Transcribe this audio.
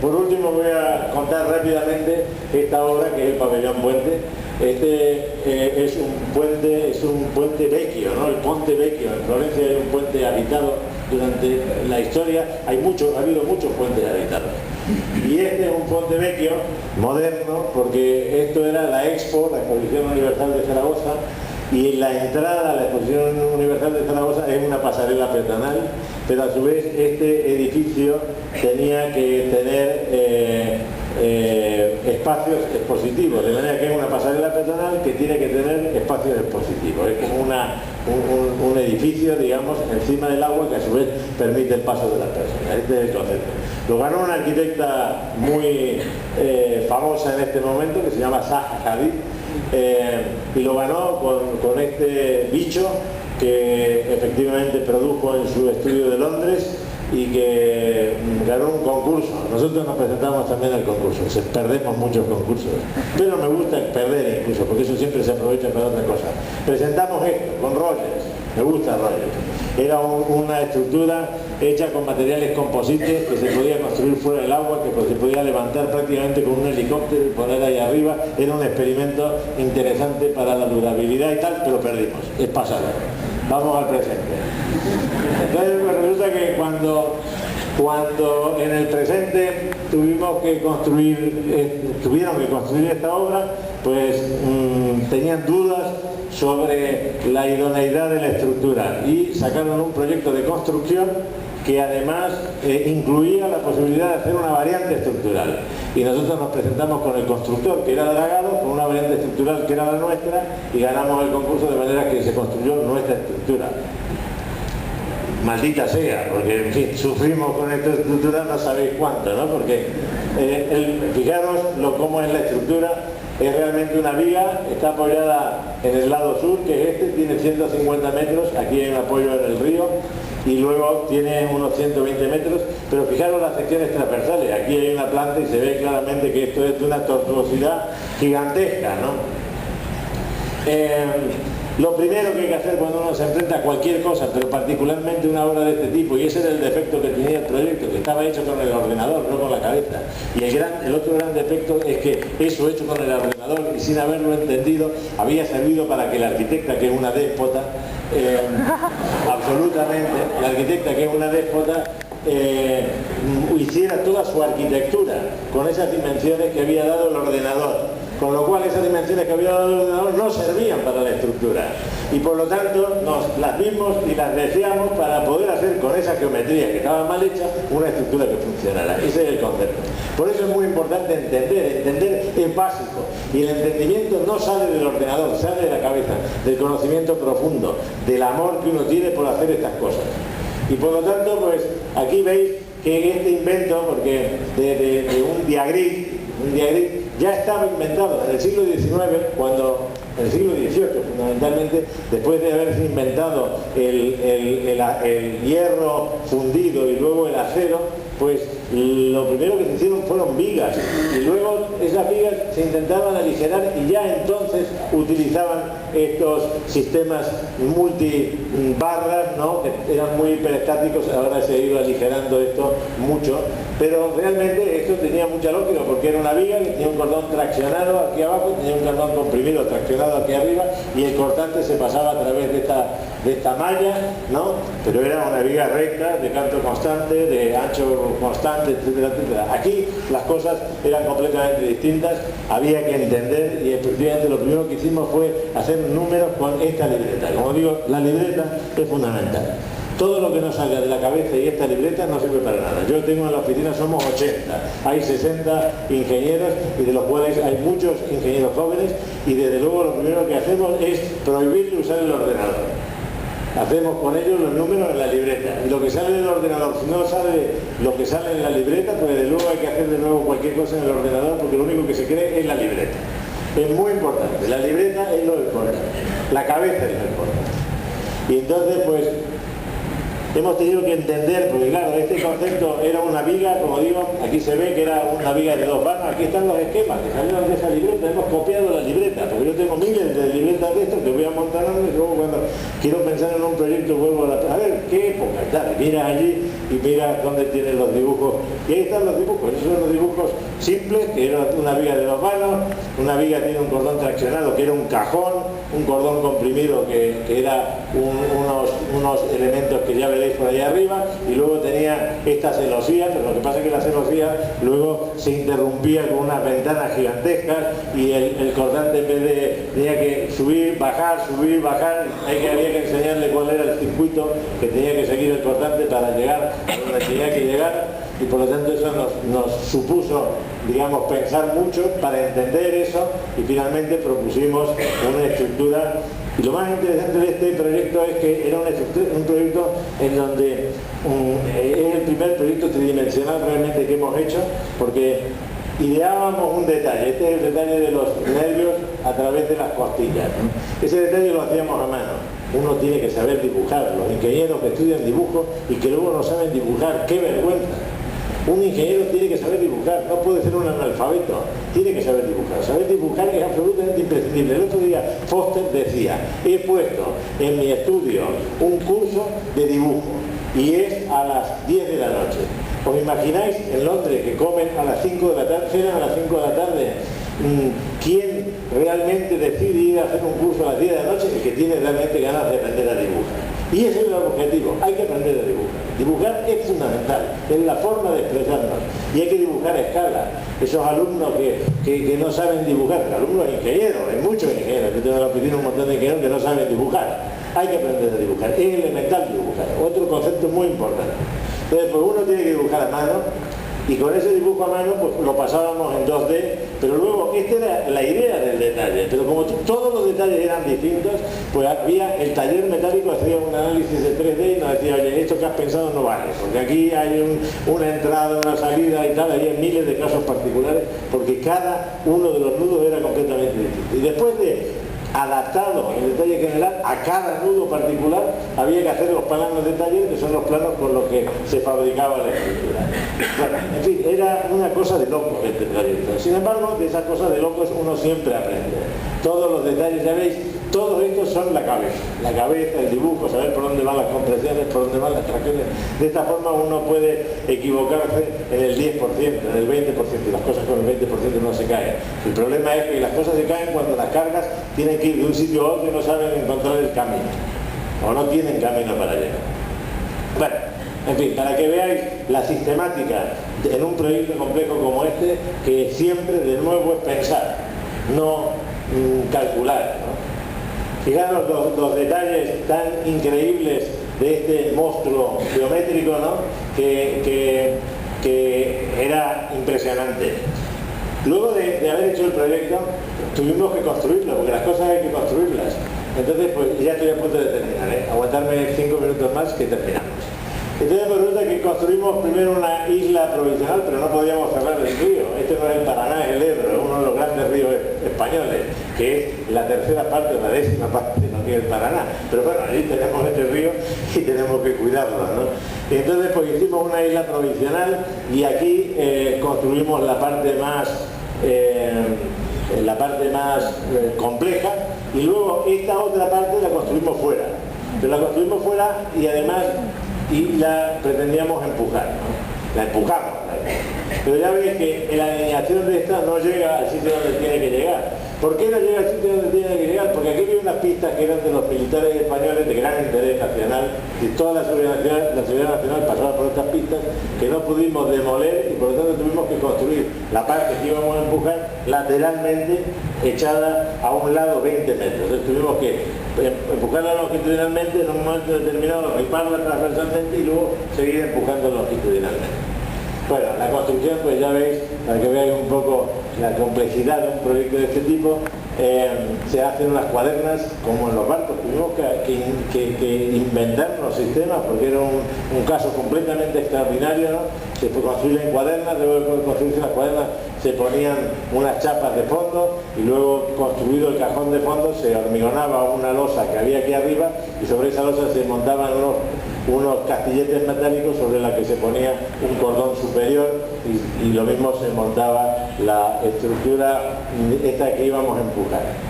Por último voy a contar rápidamente esta obra, que es el pabellón puente. Este es un puente vecchio, ¿no? El Ponte Vecchio. En Florencia hay un puente habitado durante la historia, ha habido muchos puentes habitados. Y este es un Ponte Vecchio moderno, porque esto era la Expo, la Exposición Universal de Zaragoza, y la entrada a la Exposición Universal de Zaragoza es una pasarela peatonal, pero a su vez este edificio tenía que tener espacios expositivos, de manera que es una pasarela peatonal que tiene que tener espacios expositivos. Es como un edificio, digamos, encima del agua, que a su vez permite el paso de las personas. Este es el concepto. Lo ganó una arquitecta muy famosa en este momento, que se llama Zaha Hadid, y lo ganó con este bicho que efectivamente produjo en su estudio de Londres y que ganó un concurso. Nosotros nos presentamos también al concurso, perdemos muchos concursos, pero me gusta perder incluso, porque eso siempre se aprovecha para otra cosa. Presentamos esto con Rogers, me gusta Rogers. Era una estructura hecha con materiales composites que se podía construir fuera del agua, que se podía levantar prácticamente con un helicóptero y poner ahí arriba. Era un experimento interesante para la durabilidad y tal, pero perdimos, es pasado. Vamos al presente. Entonces pues, resulta que cuando en el presente tuvieron que construir esta obra, pues tenían dudas sobre la idoneidad de la estructura y sacaron un proyecto de construcción que además incluía la posibilidad de hacer una variante estructural. Y nosotros nos presentamos con el constructor, que era Dragado, con una variante estructural que era la nuestra, y ganamos el concurso de manera que se construyó nuestra estructura. Maldita sea, porque en fin, sufrimos con esta estructura no sabéis cuánto, ¿no? Porque fijaros cómo es la estructura. Es realmente una viga, está apoyada en el lado sur, que es este, tiene 150 metros, aquí hay un apoyo en el río, y luego tiene unos 120 metros, pero fijaros las secciones transversales, aquí hay una planta y se ve claramente que esto es de una tortuosidad gigantesca, ¿no? Lo primero que hay que hacer cuando uno se enfrenta a cualquier cosa, pero particularmente una obra de este tipo, y ese era el defecto que tenía el proyecto, que estaba hecho con el ordenador, no con la cabeza. Y el otro gran defecto es que eso hecho con el ordenador y sin haberlo entendido, había servido para que la arquitecta, que es una déspota, absolutamente, la arquitecta, que es una déspota, hiciera toda su arquitectura con esas dimensiones que había dado el ordenador. Con lo cual esas dimensiones que había dado el ordenador no servían para la estructura. Y por lo tanto nos las vimos y las deseamos para poder hacer con esa geometría que estaba mal hecha una estructura que funcionara. Ese es el concepto. Por eso es muy importante entender es básico. Y el entendimiento no sale del ordenador, sale de la cabeza, del conocimiento profundo, del amor que uno tiene por hacer estas cosas. Y por lo tanto, pues aquí veis que este invento, porque de un diagrid ya estaba inventado en el siglo XIX, en el siglo XVIII fundamentalmente, después de haberse inventado el hierro fundido y luego el acero, pues lo primero que se hicieron fueron vigas, y luego esas vigas se intentaban aligerar y ya entonces utilizaban estos sistemas multibarras, ¿no? Que eran muy hiperestáticos. Ahora se ha ido aligerando esto mucho, pero realmente esto tenía mucha lógica, porque era una viga que tenía un cordón traccionado aquí abajo, tenía un cordón comprimido traccionado aquí arriba, y el cortante se pasaba a través de esta malla, ¿no? Pero era una viga recta, de canto constante, de ancho constante, etcétera, etcétera. Aquí las cosas eran completamente distintas, había que entender, y efectivamente lo primero que hicimos fue hacer números con esta libreta. Como digo, la libreta es fundamental. Todo lo que nos salga de la cabeza y esta libreta no sirve para nada. Yo tengo en la oficina, somos 80, hay 60 ingenieros, y de los cuales hay muchos ingenieros jóvenes, y desde luego lo primero que hacemos es prohibirle usar el ordenador. Hacemos con ellos los números en la libreta, y lo que sale del ordenador, si no sale lo que sale en la libreta, pues desde luego hay que hacer de nuevo cualquier cosa en el ordenador, porque lo único que se cree es la libreta. Es muy importante, la libreta es lo importante, la cabeza es lo importante. Y entonces pues hemos tenido que entender, porque claro, este concepto era una viga, como digo, aquí se ve que era una viga de 2 vanos, aquí están los esquemas que salieron de esa libreta, hemos copiado la libreta, porque yo tengo miles de libretas de estos que voy amontonando y luego cuando quiero pensar en un proyecto vuelvo a ver qué época, tal, miras allí y miras dónde tienen los dibujos, y ahí están los dibujos, esos son los dibujos simples, que era una viga de 2 vanos, una viga tiene un cordón traccionado que era un cajón, un cordón comprimido que era unos elementos que ya veréis por ahí arriba, y luego tenía esta celosía, pero lo que pasa es que la celosía luego se interrumpía con unas ventanas gigantescas y el cortante en vez de tenía que subir, bajar, había que enseñarle cuál era el circuito que tenía que seguir el cortante para llegar a donde tenía que llegar, y por lo tanto eso nos supuso, digamos, pensar mucho para entender eso, y finalmente propusimos una estructura. Y lo más interesante de este proyecto es que era un proyecto en donde es el primer proyecto tridimensional realmente que hemos hecho, porque ideábamos un detalle, este es el detalle de los nervios a través de las costillas, ¿no? Ese detalle lo hacíamos a mano. Uno tiene que saber dibujar, los ingenieros que estudian dibujo y que luego no saben dibujar, ¡qué vergüenza! Un ingeniero tiene que saber dibujar, no puede ser un analfabeto, tiene que saber dibujar. Saber dibujar es absolutamente imprescindible. El otro día Foster decía, he puesto en mi estudio un curso de dibujo y es a las 10 de la noche. ¿Os imagináis en Londres que comen a las 5 de la tarde, cenan a las 5 de la tarde? ¿Quién realmente decide ir a hacer un curso a las 10 de la noche? El que tiene realmente ganas de aprender a dibujar. Y ese es el objetivo, hay que aprender a dibujar. Dibujar es fundamental, es la forma de expresarnos. Y hay que dibujar a escala. Esos alumnos que no saben dibujar, alumnos ingenieros, hay muchos ingenieros, yo tengo en la oficina un montón de ingenieros que no saben dibujar. Hay que aprender a dibujar, es elemental dibujar. Otro concepto muy importante. Entonces, pues uno tiene que dibujar a mano, y con ese dibujo a mano pues lo pasábamos en 2D, pero luego esta era la idea del detalle, pero como todos los detalles eran distintos, pues había el taller metálico, hacía un análisis de 3D y nos decía, oye, esto que has pensado no vale, porque aquí hay una entrada, una salida y tal, había miles de casos particulares, porque cada uno de los nudos era completamente distinto. Y después de adaptado el detalle general a cada nudo particular, había que hacer los planos de taller, que son los planos con los que se fabricaba la estructura. Bueno, en fin, era una cosa de locos este proyecto. Sin embargo, de esas cosas de locos uno siempre aprende. Todos los detalles, ya veis, todos estos son la cabeza, el dibujo, saber por dónde van las compresiones, por dónde van las tracciones. De esta forma uno puede equivocarse en el 10%, en el 20%, y las cosas con el 20% no se caen. El problema es que las cosas se caen cuando las cargas tienen que ir de un sitio a otro y no saben encontrar el camino, o no tienen camino para llegar. Bueno, en fin, para que veáis la sistemática en un proyecto complejo como este, que siempre de nuevo es pensar, no calcular, ¿no? Fijaros los detalles tan increíbles de este monstruo geométrico, ¿no? que era impresionante. Luego de haber hecho el proyecto, tuvimos que construirlo, porque las cosas hay que construirlas. Entonces, pues ya estoy a punto de terminar, ¿eh? Aguantarme 5 minutos más que terminamos. Entonces pues resulta que construimos primero una isla provisional, pero no podíamos cerrar el río. Este no es el Paraná, es el Ebro, es uno de los grandes ríos españoles, que es la tercera parte, la 10ª parte de lo que es el Paraná. Pero bueno, ahí tenemos este río y tenemos que cuidarlo, ¿no? Y entonces pues hicimos una isla provisional y aquí construimos la parte más compleja, y luego esta otra parte la construimos fuera. Pero la construimos fuera y además la pretendíamos empujar, ¿no? La empujamos. Pero ya veis que la alineación de esta no llega al sitio donde tiene que llegar. ¿Por qué no llega al sitio donde tiene que llegar? Porque aquí había unas pistas que eran de los militares españoles de gran interés nacional, y toda la seguridad nacional pasaba por estas pistas que no pudimos demoler, y por lo tanto tuvimos que construir la parte que íbamos a empujar lateralmente, echada a un lado 20 metros. Entonces tuvimos que empujarla longitudinalmente, en un momento determinado riparla transversalmente y luego seguir empujando longitudinalmente. Bueno, la construcción, pues ya veis, para que veáis un poco la complejidad de un proyecto de este tipo, se hacen unas cuadernas como en los barcos. Tuvimos que inventar los sistemas porque era un caso completamente extraordinario, ¿no? Se construyen cuadernas, luego de construirse las cuadernas se ponían unas chapas de fondo, y luego construido el cajón de fondo se hormigonaba una losa que había aquí arriba, y sobre esa losa se montaban unos castilletes metálicos sobre la que se ponía un cordón superior y lo mismo se montaba la estructura esta que íbamos a empujar.